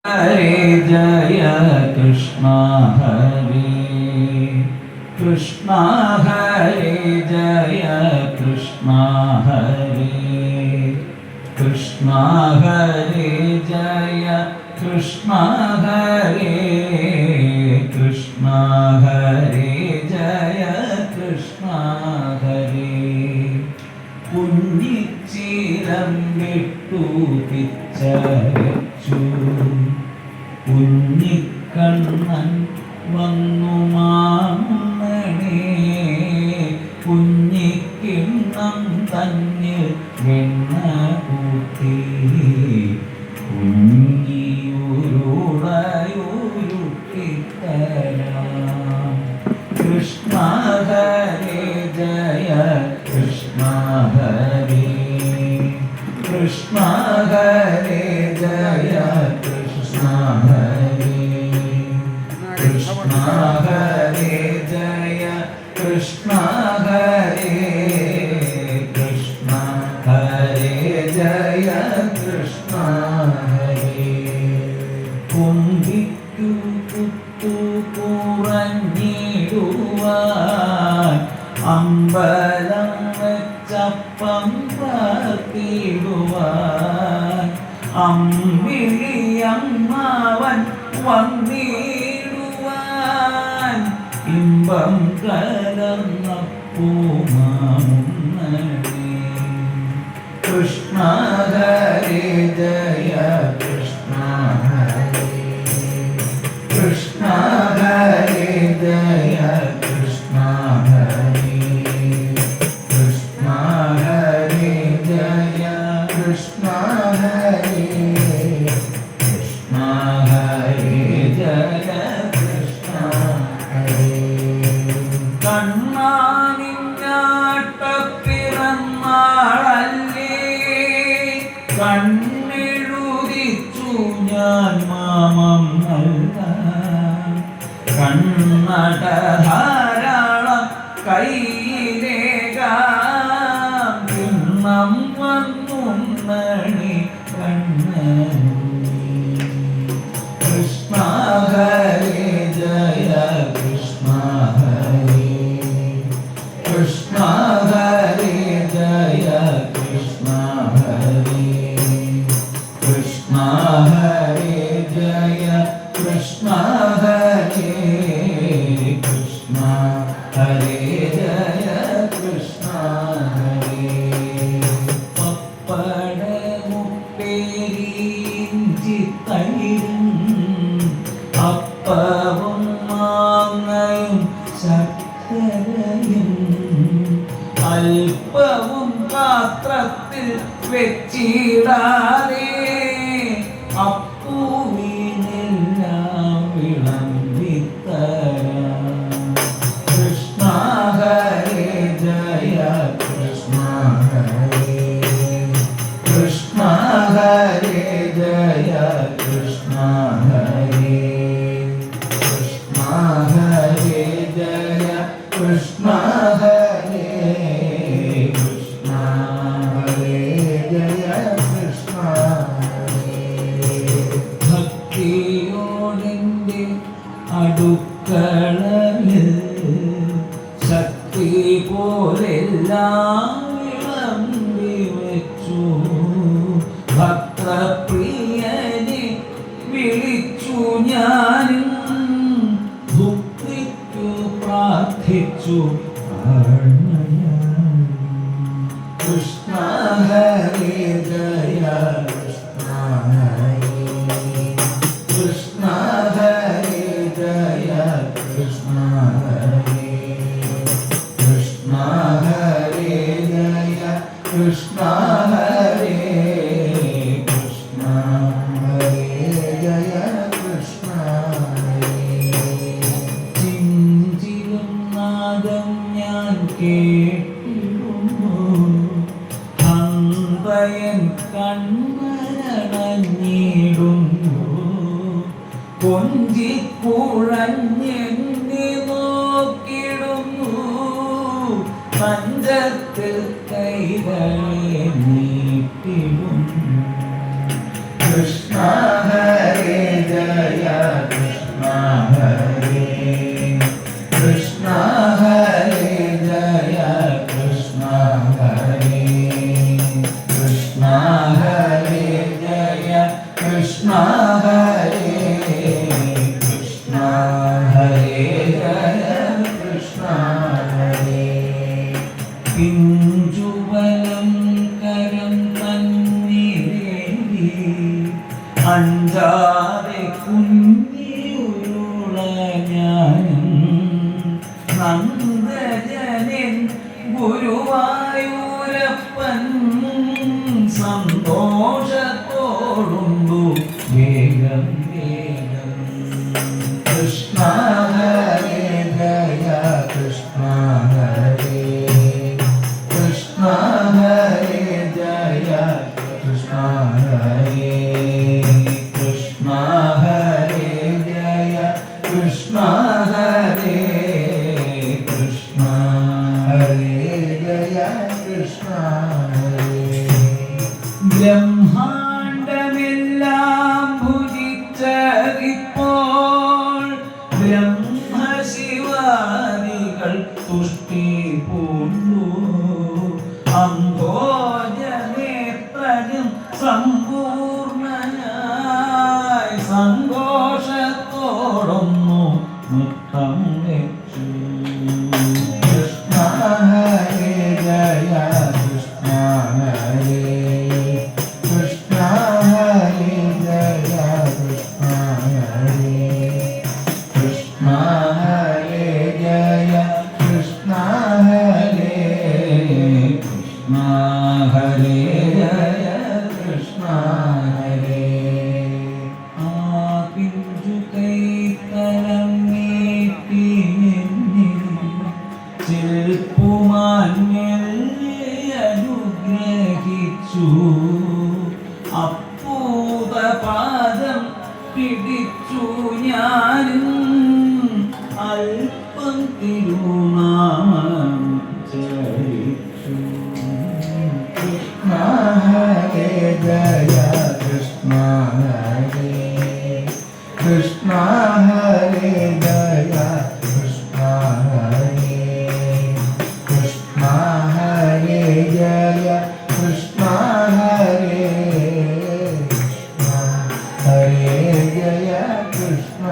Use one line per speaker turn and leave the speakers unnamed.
Hare Jaya Krishna Hare Krishna Hare Jaya Krishna Hare Krishna Hare Jaya Krishna Hare Krishna Hare Jaya Krishna Hare Punnichiram vittu picharichu Kunhikannan വന്നു മാമണേ കുഞ്ഞിക്കിണ്ണം തന്നെ വെണ്ണ കൂട്ടി കുഞ്ഞിയുരുടയുരുട്ടിത്തരാം കൃഷ്ണ ഹരേ ജയ കൃഷ്ണ ഹരേ കൃഷ്ണ ഹരേ Jaya Krishna Hare Jaya Krishna Hare Krishna Hare Jaya Krishna Hare Kundikku kuttu kuranjiduvan ambalam vechappam paathiduvan അമ്പിളിയമ്മാവൻ വന്നിടുവാൻ ഇമ്പം കലർന്ന പൂമാമുന്നേ കൃഷ്ണ ഹരേ ജയ കൃഷ്ണ ഹരേ കൃഷ്ണ ഹരേ ജയ കൃഷ്ണ ഹരേ കൃഷ്ണ ഹരേ ജയ കൃഷ്ണ ഹരേ കണ്ണെഴുതിച്ചു ഞാൻ മാമം നൽകാം കണ്ണട ധാരാളം കയ്യിലേകാം കിണ്ണം വന്നു മണി കണ്ണനൂരി കൃഷ്ണ ഹരേ ജയ കൃഷ്ണ ഹരേ കൃഷ്ണ ഹരേ ജയ കൃഷ്ണ ഹരേ കൃഷ്ണ ഹരേ ജയ കൃഷ്ണ ഹരേ കൃഷ്ണ ഹരേ ജയ കൃഷ്ണ ഹരേ പപ്പടമുപ്പേരിഞ്ചി തൈരും അപ്പവും മാങ്ങയും ശർക്കരയും അല്പവും പാത്രത്തിൽ വെച്ചിടാതെ അപ്പൂവിനെല്ലാം വിളമ്പിത്തരാം കൃഷ്ണ ഹരേ ജയ കൃഷ്ണ ഹരേ കൃഷ്ണ ഹരേ ജയ കൃഷ്ണ ഹരേ കൃഷ്ണ ഹരേ ജയ കൃഷ്ണ ഹരേ കൃഷ്ണ ഹരേ ജയ കൃഷ്ണ ഭക്തിയോടെൻ്റെ അടുക്കളയിൽ ശക്തി പോലെല്ലാം വിളമ്പി വെച്ചു ഭക്തപ്രിയനെ വിളിച്ചു ഞാനും ഭുക്തിക്കു പ്രാർത്ഥിച്ചു കൃഷ്ണ ഹരേ ജയ കൃഷ്ണ ഹരേ കൃഷ്ണ ഹരേ ജയ കൃഷ്ണ ഹരേ കൃഷ്ണ ഹരേ ജയ കൃഷ്ണ ഹരേ കൃഷ്ണ ഹരേ ജയ കൃഷ്ണ ഹരേ ചിഞ്ചിലും നാദം ഞാൻ കേട്ടിരുന്നു ഹന്തയൻ കൺമരണഞ്ഞിടുന്നു കൊഞ്ചിക്കുഴഞ്ഞെന്നെ നോക്കിടുന്നു പഞ്ചത്തിൽ കൈകളെ നീട്ടിടുന്നു Krishna Hare ഹരേ കൃഷ്ണ ഹരേ ജയ കൃഷ്ണ ഹരേ പിഞ്ചുവലം കരം തന്നിരേന്തി അഞ്ചാതെ കുഞ്ഞിയുരുള ഞാനും നന്ദജനൻ ഗുരുവായൂരപ്പൻ സന്തോഷത്തോടുണ്ടു വേഗം വേഗം കൃഷ്ണ ഹരേ ജയ കൃഷ്ണ ഹരേ കൃഷ്ണ ഹരേ ജയ കൃഷ്ണ ഹരേ കൃഷ്ണ ഹരേ ജയ കൃഷ്ണ ഹരേ കൃഷ്ണ ഹരേ ജയ കൃഷ്ണ ഹരേ ബ്രഹ്മാണ്ടമെല്ലാം ഭുജിച്ചതിപ്പോൾ ബ്രഹ്മശിവാദികൾ തുഷ്ടി പൂണ്ടു അംഭോജനേത്രനും സമ്പൂർണനായി സന്തോഷത്തോടൊന്നു നൃത്തം വെച്ചു കൃഷ്ണ ഹരേ ജയ കൃഷ്ണ ഹരേ കൃഷ്ണ ഹരേ ജയ കൃഷ്ണ ഹരേ കൃഷ്ണ ഹരേ ജയ കൃഷ്ണ ഹരേ കൃഷ്ണ ഹരേ ജയ കൃഷ്ണ ഹരേ ആ പിഞ്ചു കൈത്തലം നീട്ടി ചിൽപ്പുമാന്യൽ അനുഗ്രഹിച്ചു അപ്പൂതപാദം പിടിച്ചു ഞാനും അല്പം തിരുനാമം ചരിച്ചു കൃഷ്ണ ഹരേ ജയ കൃഷ്ണ ഹരേ കൃഷ്ണ ഹരേ ജയ കൃഷ്ണ ഹരേ കൃഷ്ണ ഹരേ ജയ കൃഷ്ണ ഹരേ കൃഷ്ണ ഹരേ ജയ കൃഷ്ണ